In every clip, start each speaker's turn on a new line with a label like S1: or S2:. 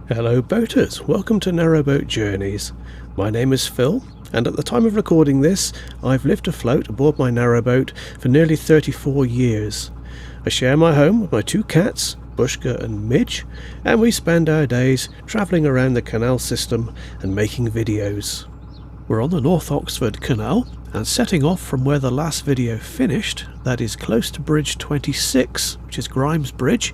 S1: Hello boaters, welcome to Narrowboat Journeys. My name is Phil, and at the time of recording this, I've lived afloat aboard my narrowboat for nearly 34 years. I share my home with my two cats, Bushka and Midge, and we spend our days travelling around the canal system and making videos. We're on the North Oxford Canal, and setting off from where the last video finished, that is close to Bridge 26, which is Grimes Bridge,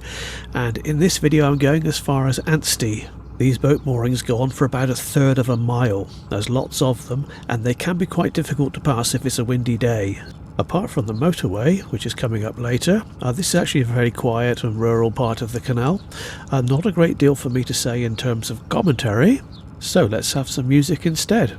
S1: and in this video I'm going as far as Ansty. These boat moorings go on for about a third of a mile. There's lots of them, and they can be quite difficult to pass if it's a windy day. Apart from the motorway, which is coming up later, this is actually a very quiet and rural part of the canal. Not a great deal for me to say in terms of commentary, so let's have some music instead.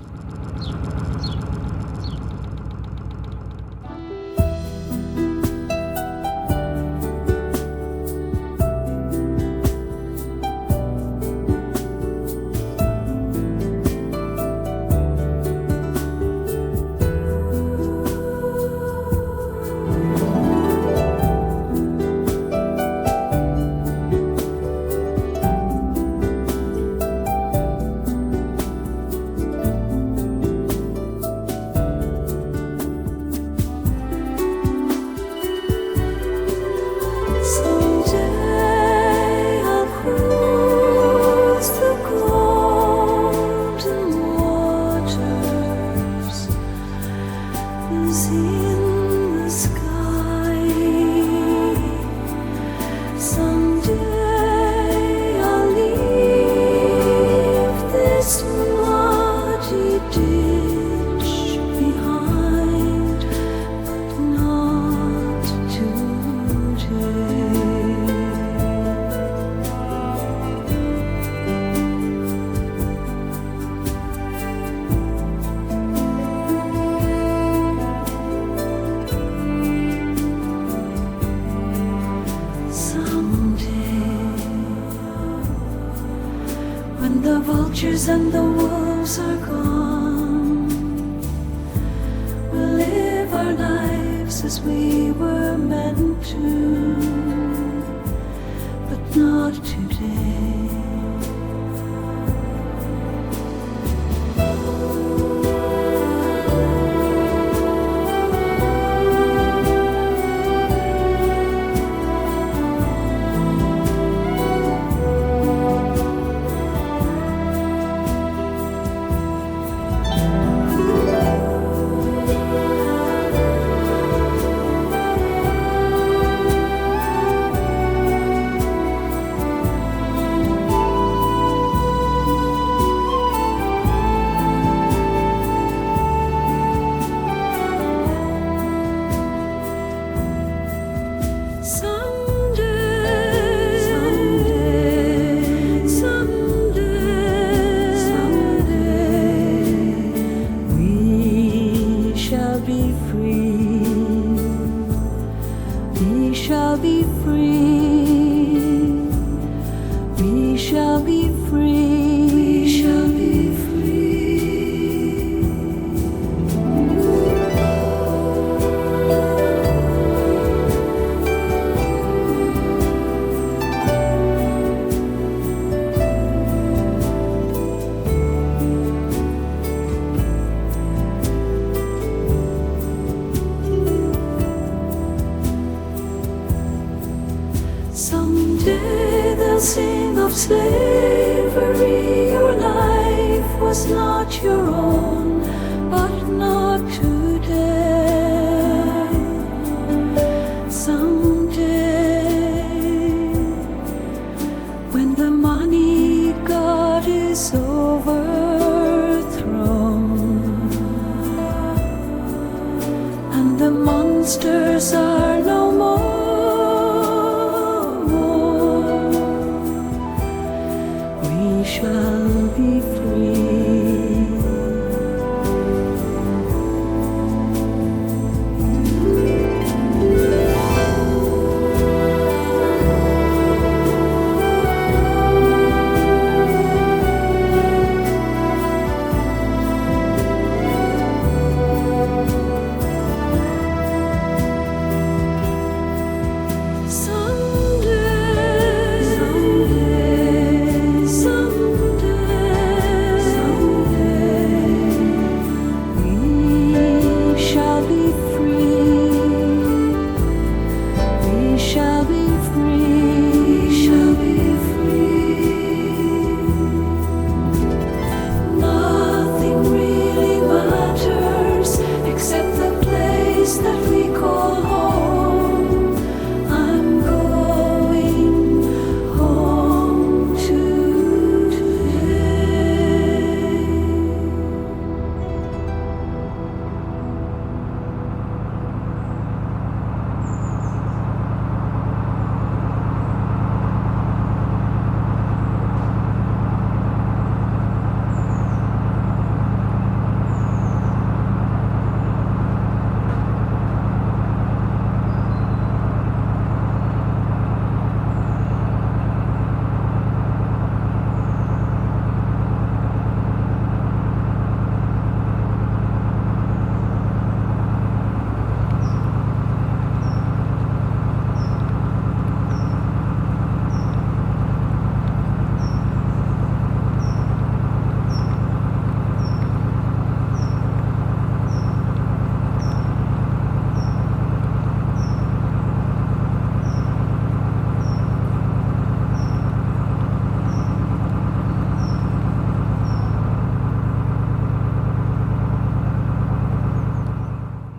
S2: When the vultures and the wolves are gone, we'll live our lives as we were meant to, but not today. Someday they'll sing of slavery. Your life was not your own, but not today. Someday, when the money god is overthrown and the monsters are no more, we shall be free. Someday,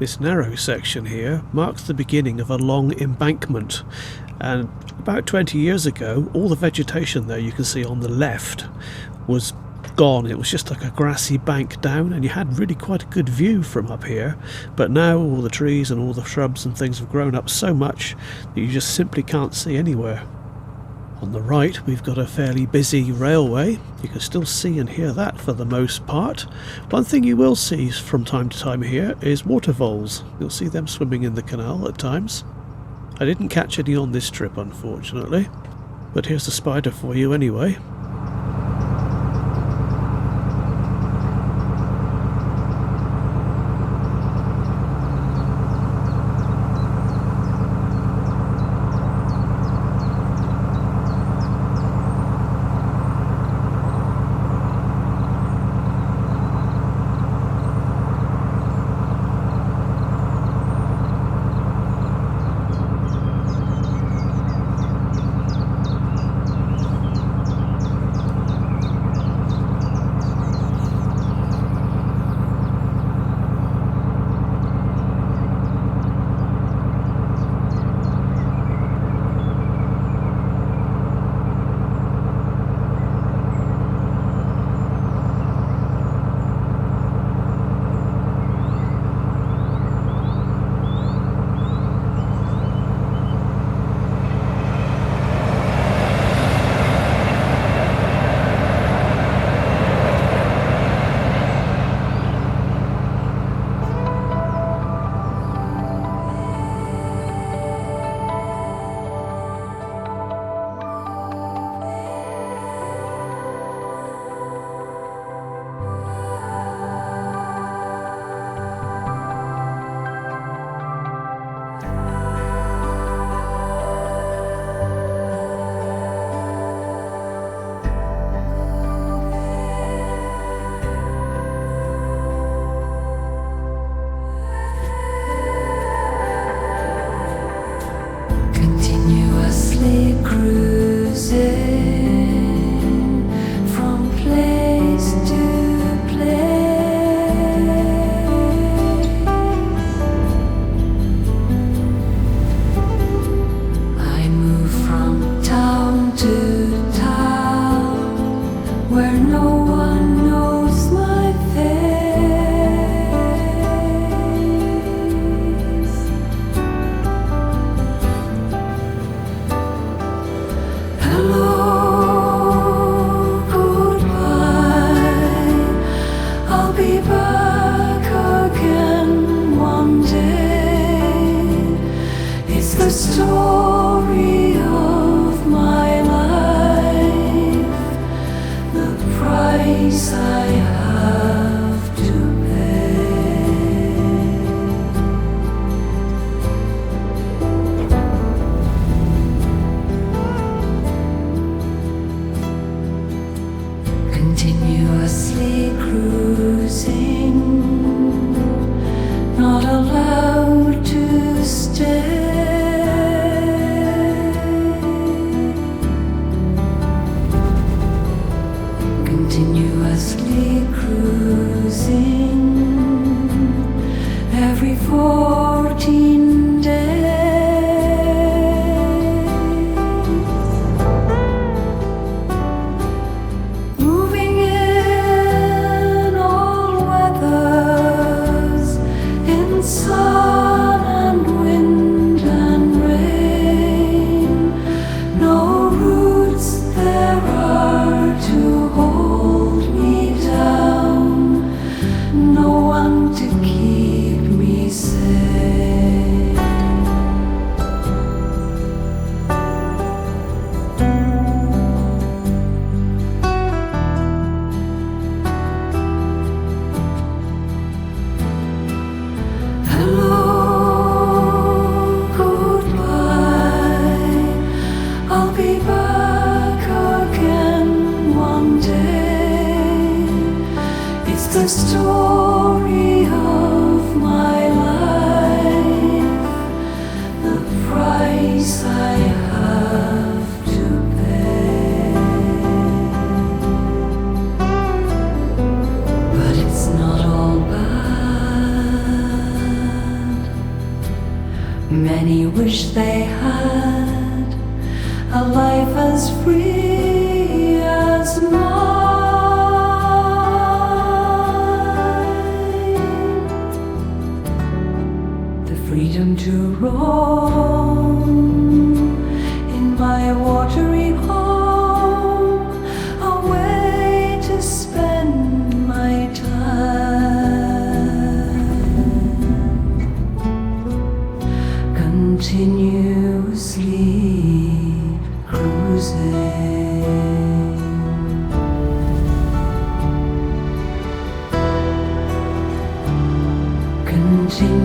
S1: This narrow section here marks the beginning of a long embankment, and about 20 years ago all the vegetation there you can see on the left was gone. It was just like a grassy bank down, and you had really quite a good view from up here, but now all the trees and all the shrubs and things have grown up so much that you just simply can't see anywhere. On the right we've got a fairly busy railway. You can still see and hear that for the most part. One thing you will see from time to time here is water voles. You'll see them swimming in the canal at times. I didn't catch any on this trip unfortunately, but here's the spider for you anyway.
S2: wish they had a life as free as mine. The freedom to roam in my watery home, a way to spend my time, continuously cruising. Continuously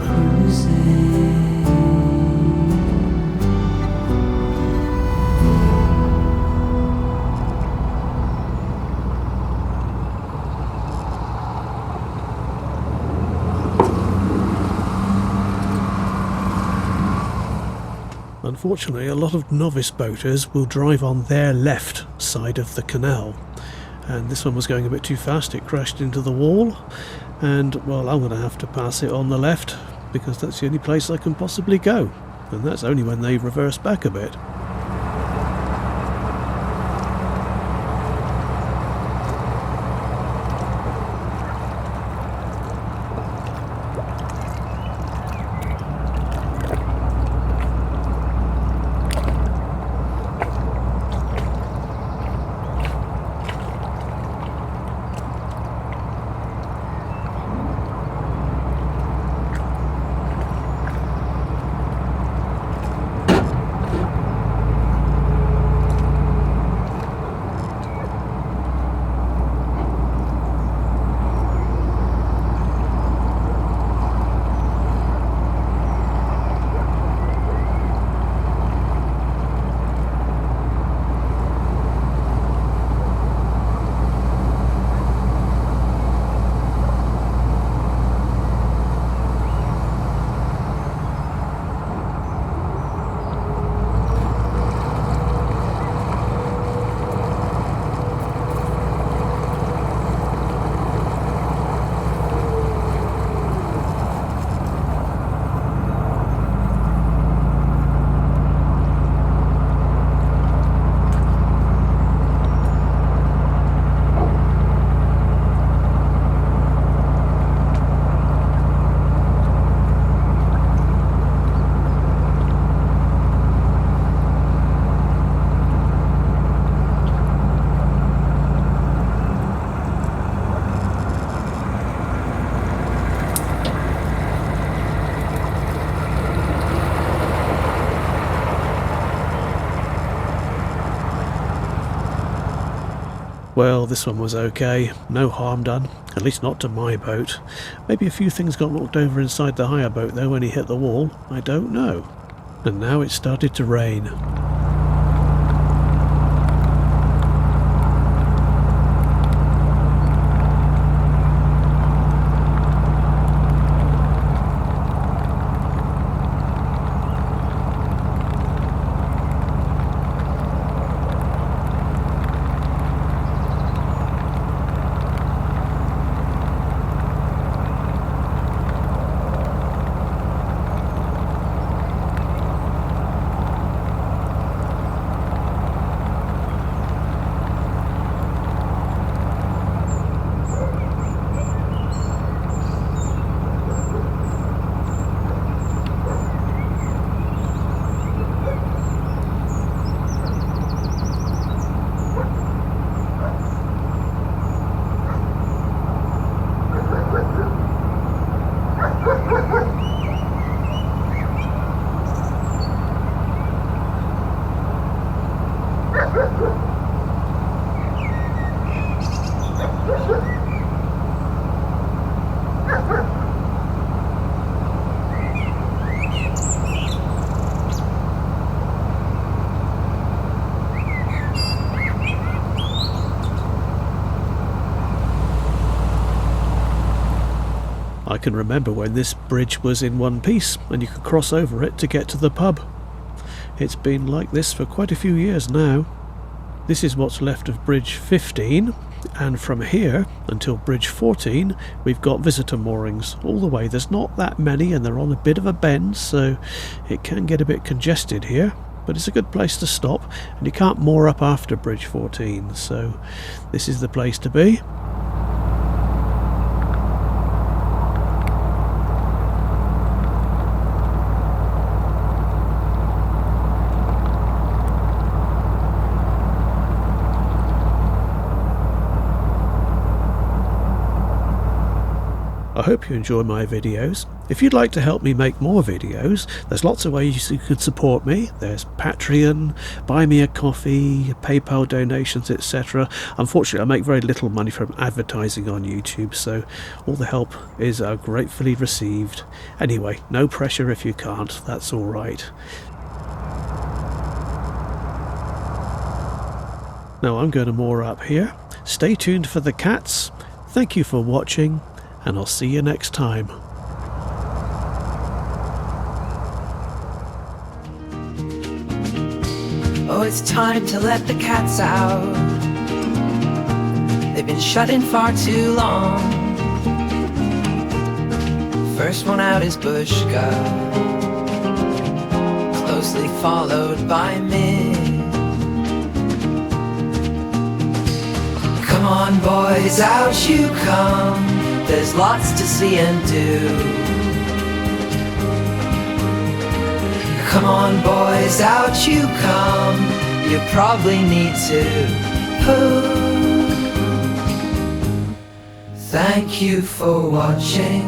S2: cruising.
S1: Unfortunately, a lot of novice boaters will drive on their left side of the canal, and this one was going a bit too fast. It crashed into the wall, and well, I'm going to have to pass it on the left because that's the only place I can possibly go, and that's only when they reverse back a bit. Well, this one was okay. No harm done. At least not to my boat. Maybe a few things got knocked over inside the hire boat though when he hit the wall. I don't know. And now it started to rain. I can remember when this bridge was in one piece and you could cross over it to get to the pub. It's been like this for quite a few years now. This is what's left of Bridge 15, and from here until Bridge 14 we've got visitor moorings all the way. There's not that many and they're on a bit of a bend, so it can get a bit congested here, but it's a good place to stop, and you can't moor up after Bridge 14, so this is the place to be. I hope you enjoy my videos. If you'd like to help me make more videos, there's lots of ways you could support me. There's Patreon, Buy Me a Coffee, PayPal donations, etc. Unfortunately, I make very little money from advertising on YouTube, so all the help is gratefully received. Anyway, no pressure if you can't, that's alright. Now I'm going to moor up here. Stay tuned for the cats. Thank you for watching, and I'll see you next time.
S3: Oh, it's time to let the cats out. They've been shut in far too long. First one out is Bushka, closely followed by me. Come on boys, out you come. There's lots to see and do. Come on boys, out you come. You probably need to poo. Thank you for watching.